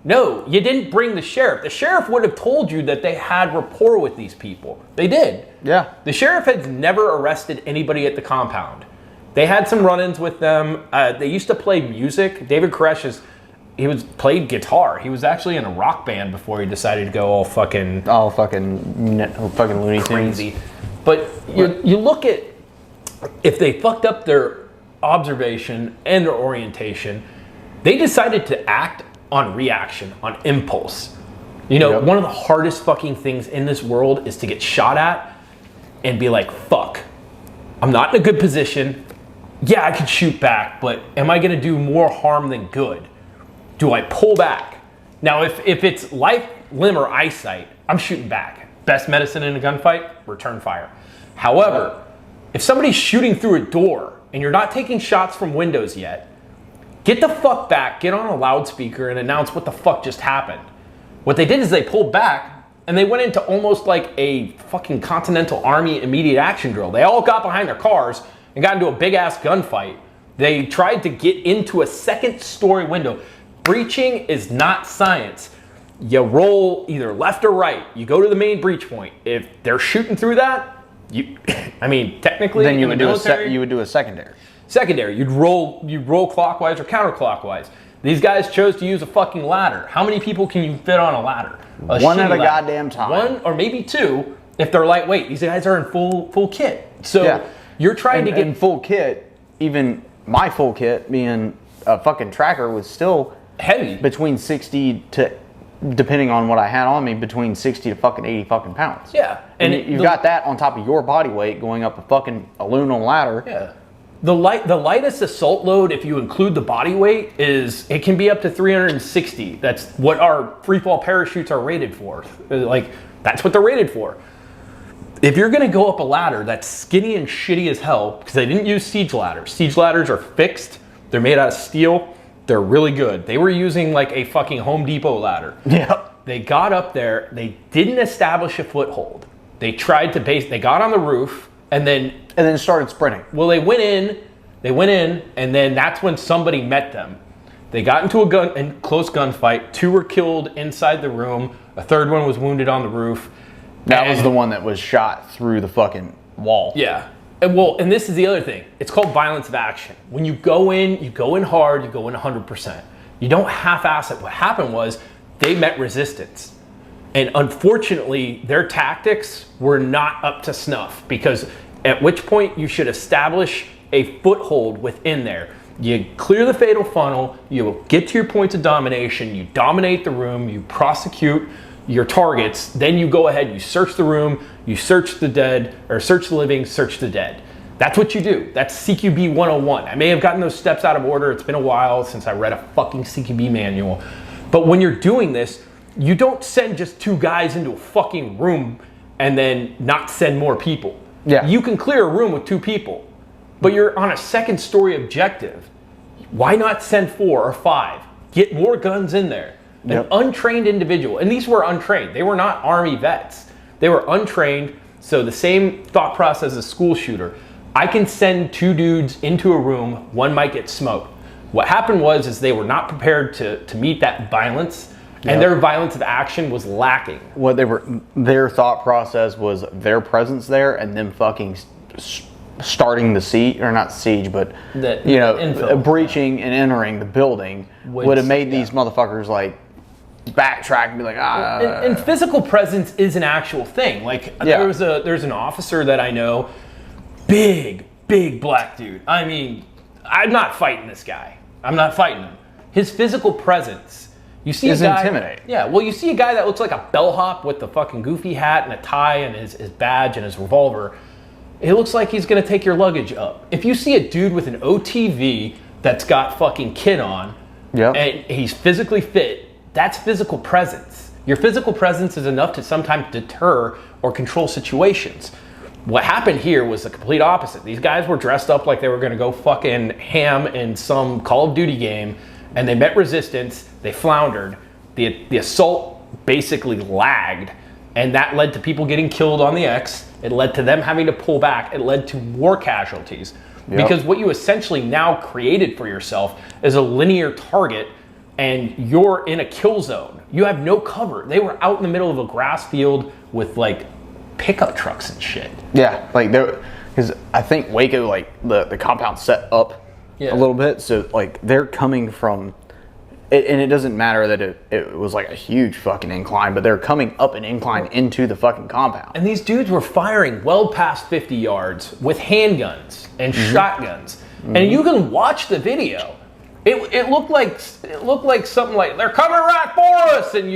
No, you didn't bring the sheriff. The sheriff would have told you that they had rapport with these people. They did. Yeah. The sheriff had never arrested anybody at the compound. They had some run-ins with them. They used to play music. David Koresh played guitar. He was actually in a rock band before he decided to go all fucking Looney Tunes. crazy. But you look at, if they fucked up their observation and their orientation, they decided to act on reaction, on impulse. You know, one of the hardest fucking things in this world is to get shot at and be like, fuck, I'm not in a good position. Yeah, I could shoot back, but am I gonna do more harm than good? Do I pull back? Now, if it's life, limb, or eyesight, I'm shooting back. Best medicine in a gunfight, return fire. However, if somebody's shooting through a door and you're not taking shots from windows yet, get the fuck back, get on a loudspeaker and announce what the fuck just happened. What they did is they pulled back and they went into almost like a fucking Continental Army immediate action drill. They all got behind their cars and got into a big ass gunfight. They tried to get into a second story window. Breaching is not science. You roll either left or right. You go to the main breach point. If they're shooting through that, technically, then you would do a secondary. Secondary, you'd roll clockwise or counterclockwise. These guys chose to use a fucking ladder. How many people can you fit on a ladder? One at a goddamn time. One or maybe two if they're lightweight. These guys are in full kit. So you're trying to get in full kit. Even my full kit, being a fucking tracker, was still heavy. Between 60 to, depending on what I had on me, between 60 to fucking 80 fucking pounds. Yeah, and you've got that on top of your body weight going up a fucking aluminum ladder. Yeah. The lightest assault load, if you include the body weight, it can be up to 360. That's what our free fall parachutes are rated for. Like, that's what they're rated for. If you're gonna go up a ladder that's skinny and shitty as hell, because they didn't use siege ladders. Siege ladders are fixed. They're made out of steel. They're really good. They were using like a fucking Home Depot ladder. Yeah. They got up there. They didn't establish a foothold. They tried to they got on the roof and then started sprinting. Well, they went in, and then that's when somebody met them. They got into a close gunfight. 2 were killed inside the room. A third one was wounded on the roof. That was the one that was shot through the fucking wall. Yeah. And this is the other thing. It's called violence of action. When you go in hard, you go in 100%. You don't half-ass it. What happened was they met resistance. And unfortunately, their tactics were not up to snuff, because at which point you should establish a foothold within there. You clear the fatal funnel, you get to your points of domination, you dominate the room, you prosecute your targets, then you go ahead, you search the room, you search the dead, or search the living, search the dead. That's what you do. That's CQB 101. I may have gotten those steps out of order. It's been a while since I read a fucking CQB manual. But when you're doing this, you don't send just 2 guys into a fucking room and then not send more people. Yeah. You can clear a room with 2 people, but you're on a second story objective. Why not send 4 or 5? Get more guns in there. An untrained individual, and these were untrained. They were not Army vets. They were untrained, so the same thought process as a school shooter. I can send 2 dudes into a room, one might get smoked. What happened was they were not prepared to meet that violence, and their violence of action was lacking. Their thought process was their presence there and them fucking starting the siege, or not siege, but breaching and entering the building would have made these motherfuckers like backtrack and be like, And physical presence is an actual thing. Like there's an officer that I know, big black dude. I mean, I'm not fighting this guy. I'm not fighting him. His physical presence. You see is a guy, intimidating. Yeah, well, you see a guy that looks like a bellhop with the fucking goofy hat and a tie and his badge and his revolver. It looks like he's gonna take your luggage up. If you see a dude with an OTV that's got fucking kit on, and he's physically fit, that's physical presence. Your physical presence is enough to sometimes deter or control situations. What happened here was the complete opposite. These guys were dressed up like they were gonna go fucking ham in some Call of Duty game, and they met resistance, they floundered, the assault basically lagged, and that led to people getting killed on the X. It led to them having to pull back. It led to more casualties. Because what you essentially now created for yourself is a linear target, and you're in a kill zone. You have no cover. They were out in the middle of a grass field with like pickup trucks and shit. Yeah, like because I think Waco, like the compound set up a little bit, so like they're coming from it, and it doesn't matter that it was like a huge fucking incline, but they're coming up an incline into the fucking compound. And these dudes were firing well past 50 yards with handguns and shotguns. And you can watch the video. It looked like something like they're coming right for us, and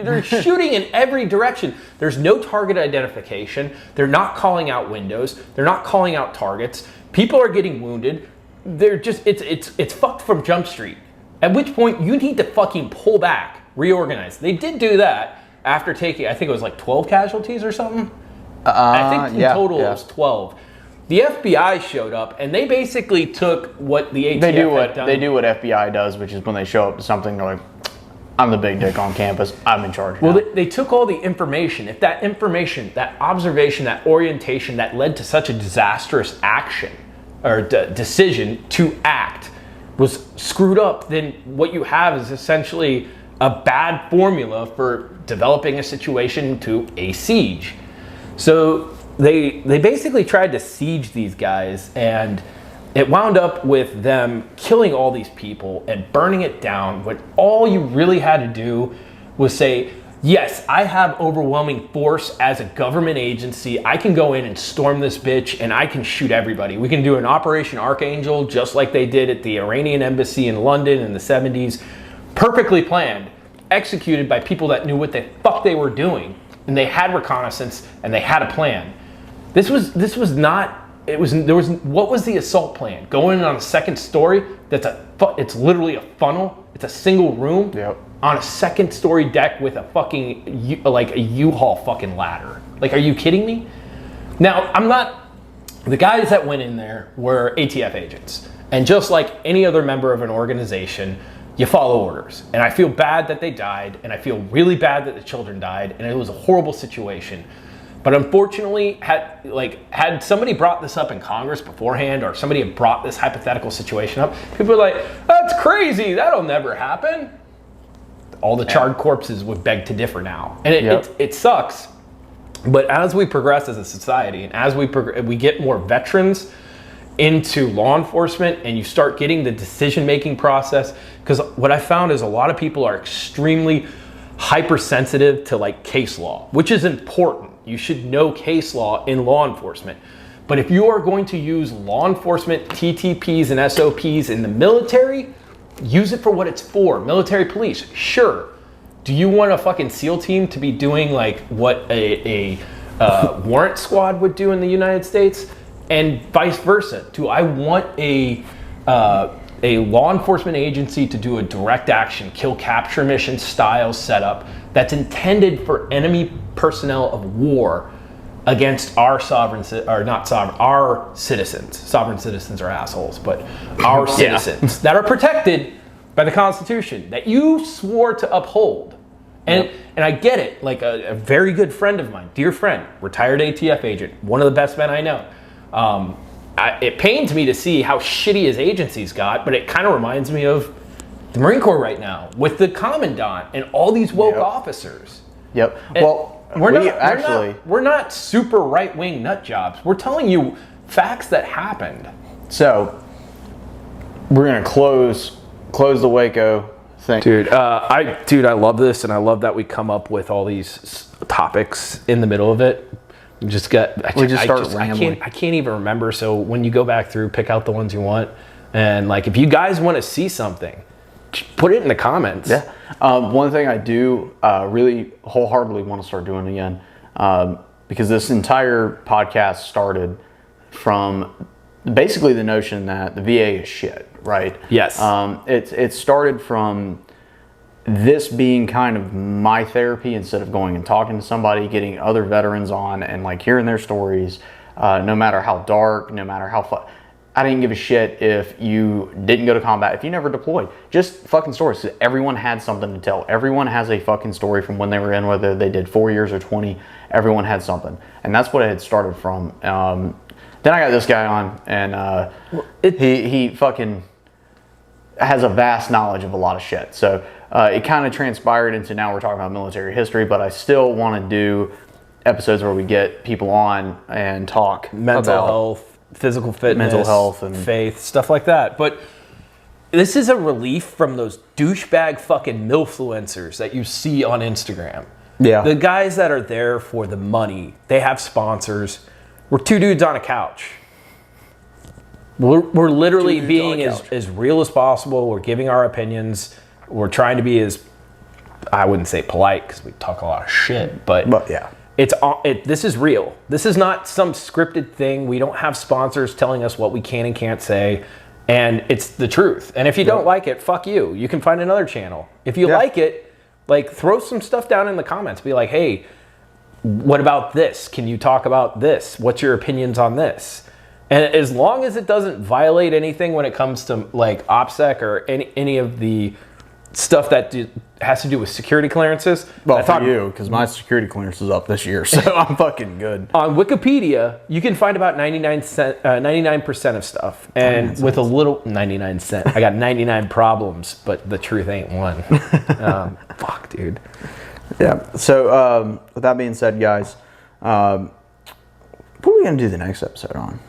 they're shooting in every direction. There's no target identification. They're not calling out windows. They're not calling out targets. People are getting wounded. They're just it's fucked from Jump Street. At which point you need to fucking pull back, reorganize. They did do that after taking, I think it was like 12 casualties or something. I think in total it was 12. The FBI showed up, and they basically took what the ATF had done. They do what FBI does, which is when they show up to something, they're like, I'm the big dick on campus. I'm in charge now. Well, they took all the information. If that information, that observation, that orientation that led to such a disastrous action or decision to act was screwed up, then what you have is essentially a bad formula for developing a situation to a siege. So they basically tried to siege these guys, and it wound up with them killing all these people and burning it down, when all you really had to do was say, yes, I have overwhelming force as a government agency. I can go in and storm this bitch, and I can shoot everybody. We can do an Operation Archangel just like they did at the Iranian embassy in London in the 70s. Perfectly planned, executed by people that knew what the fuck they were doing. And they had reconnaissance, and they had a plan. This was not, what was the assault plan? Going in on a second story, it's literally a funnel. It's a single room. Yep. On a second story deck with a fucking, like a U-Haul fucking ladder. Like, are you kidding me? Now, the guys that went in there were ATF agents. And just like any other member of an organization, you follow orders. And I feel bad that they died, and I feel really bad that the children died, and it was a horrible situation. But unfortunately, had somebody brought this up in Congress beforehand, or somebody had brought this hypothetical situation up, people were like, that's crazy, that'll never happen. All the charred corpses would beg to differ now. And it sucks. But as we progress as a society, and as we get more veterans into law enforcement, and you start getting the decision-making process, because what I found is a lot of people are extremely hypersensitive to like case law, which is important. You should know case law in law enforcement. But if you are going to use law enforcement TTPs and SOPs in the military, use it for what it's for. Military police, sure. Do you want a fucking SEAL team to be doing like what a warrant squad would do in the United States? And vice versa. Do I want a law enforcement agency to do a direct action, kill capture mission style setup that's intended for enemy personnel of war against our our citizens. Sovereign citizens are assholes, but our citizens that are protected by the Constitution that you swore to uphold. And I get it, like a very good friend of mine, dear friend, retired ATF agent, one of the best men I know. It pains me to see how shitty his agencies got, but it kind of reminds me of the Marine Corps right now with the commandant and all these woke officers. Yep. And well, we're not super right-wing nut jobs. We're telling you facts that happened. So we're gonna close the Waco thing. Dude, I love this, and I love that we come up with all these topics in the middle of it. I can't even remember. So when you go back through, pick out the ones you want, and like if you guys want to see something, put it in the comments. Yeah. One thing I do really wholeheartedly want to start doing again, because this entire podcast started from basically the notion that the VA is shit, right? Yes. It started from this being kind of my therapy, instead of going and talking to somebody, getting other veterans on and like hearing their stories, no matter how dark, no matter how I didn't give a shit if you didn't go to combat, if you never deployed. Just fucking stories. Everyone had something to tell. Everyone has a fucking story from when they were in, whether they did 4 years or 20. Everyone had something. And that's what it had started from. Then I got this guy on, and he fucking has a vast knowledge of a lot of shit. So it kind of transpired into now we're talking about military history, but I still want to do episodes where we get people on and talk mental about health, physical fitness, mental health, and faith, stuff like that. But this is a relief from those douchebag fucking milfluencers that you see on Instagram. Yeah. The guys that are there for the money, they have sponsors. We're two dudes on a couch. We're literally being as real as possible. We're giving our opinions. We're trying to be as, I wouldn't say polite because we talk a lot of shit, but yeah. This is real. This is not some scripted thing. We don't have sponsors telling us what we can and can't say, and it's the truth. And if you don't like it, fuck you. You can find another channel. If you like it, like throw some stuff down in the comments. Be like, hey, what about this? Can you talk about this? What's your opinions on this? And as long as it doesn't violate anything when it comes to like OPSEC or any of the stuff that has to do with security clearances. Well, for you, because my security clearance is up this year, so I'm fucking good. On Wikipedia, you can find about 99% of stuff. And with a little 99 cent. I got 99 problems, but the truth ain't one. Fuck, dude. Yeah. So with that being said, guys, what are we going to do the next episode on?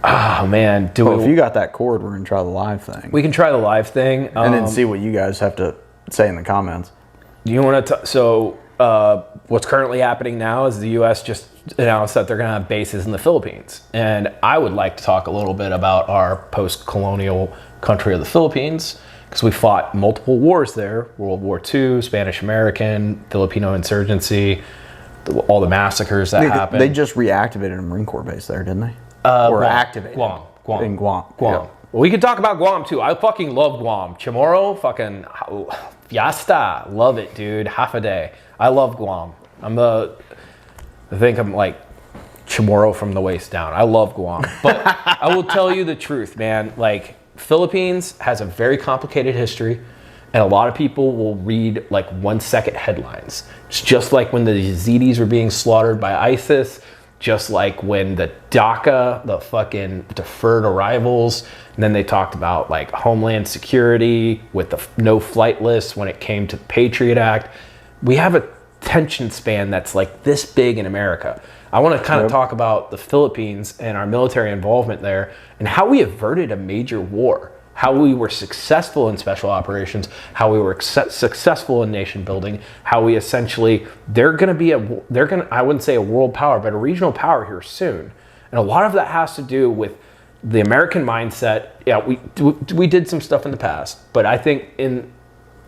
Oh, man. If you got that cord, we're going to try the live thing. We can try the live thing. And then see what you guys have to say in the comments. Do you want to... So, what's currently happening now is the U.S. just announced that they're going to have bases in the Philippines. And I would like to talk a little bit about our post-colonial country of the Philippines, because we fought multiple wars there. World War II, Spanish-American, Filipino insurgency, all the massacres that happened. They just reactivated a Marine Corps base there, didn't they? Or activated. Guam. In Guam. Guam. Yeah. Well, we could talk about Guam too. I fucking love Guam. Chamorro, fucking fiesta. Love it, dude. Half a day. I love Guam. I think I'm like Chamorro from the waist down. I love Guam. But I will tell you the truth, man. Like, Philippines has a very complicated history, and a lot of people will read like 1 second headlines. It's just like when the Yazidis were being slaughtered by ISIS, just like when the DACA, the fucking deferred arrivals, and then they talked about like Homeland Security with the no flight list when it came to the Patriot Act. We have a attention span that's like this big in America. I want to kind of talk about the Philippines and our military involvement there and how we averted a major war, how we were successful in special operations, how we were successful in nation building, how we essentially, I wouldn't say a world power, but a regional power here soon. And a lot of that has to do with the American mindset. Yeah, we did some stuff in the past, but I think in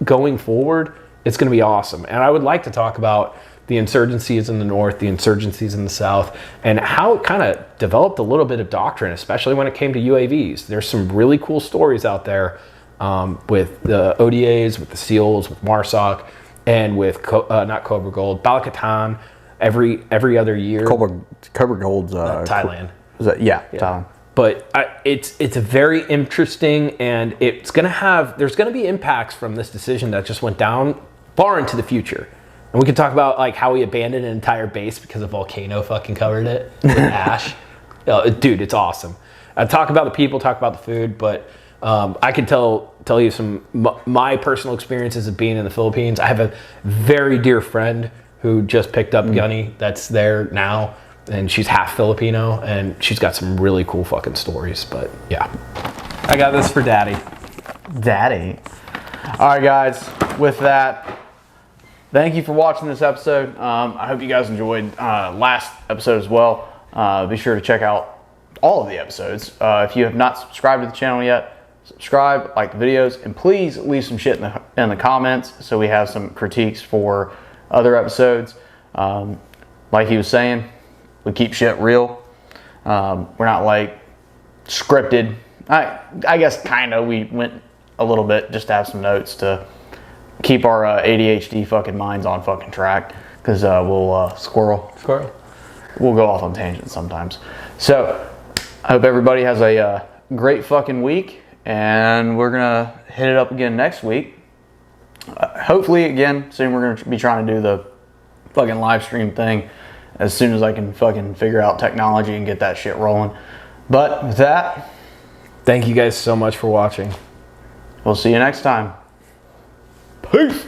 going forward, it's going to be awesome. And I would like to talk about the insurgencies in the north, the insurgencies in the south, and how it kind of developed a little bit of doctrine, especially when it came to UAVs. There's some really cool stories out there with the ODAs, with the SEALs, with MARSOC, and with not Cobra Gold, Balakatan, every other year. Cobra Gold's Thailand. Thailand. But it's a very interesting, and there's going to be impacts from this decision that just went down far into the future. And we could talk about like how we abandoned an entire base because a volcano fucking covered it with ash. Dude, it's awesome. Talk about the people, talk about the food, but I could tell you some my personal experiences of being in the Philippines. I have a very dear friend who just picked up Gunny that's there now, and she's half Filipino, and she's got some really cool fucking stories. But yeah, I got this for Daddy. All right, guys. With that, thank you for watching this episode. I hope you guys enjoyed last episode as well. Be sure to check out all of the episodes. If you have not subscribed to the channel yet, subscribe, like the videos, and please leave some shit in the comments so we have some critiques for other episodes. Like he was saying, we keep shit real. We're not like scripted. I guess kind of. We went a little bit just to have some notes to keep our ADHD fucking minds on fucking track, because we'll squirrel. We'll go off on tangents sometimes. So I hope everybody has a great fucking week, and we're gonna hit it up again next week. Hopefully, again, soon we're gonna be trying to do the fucking live stream thing as soon as I can fucking figure out technology and get that shit rolling. But with that, thank you guys so much for watching. We'll see you next time. Peace.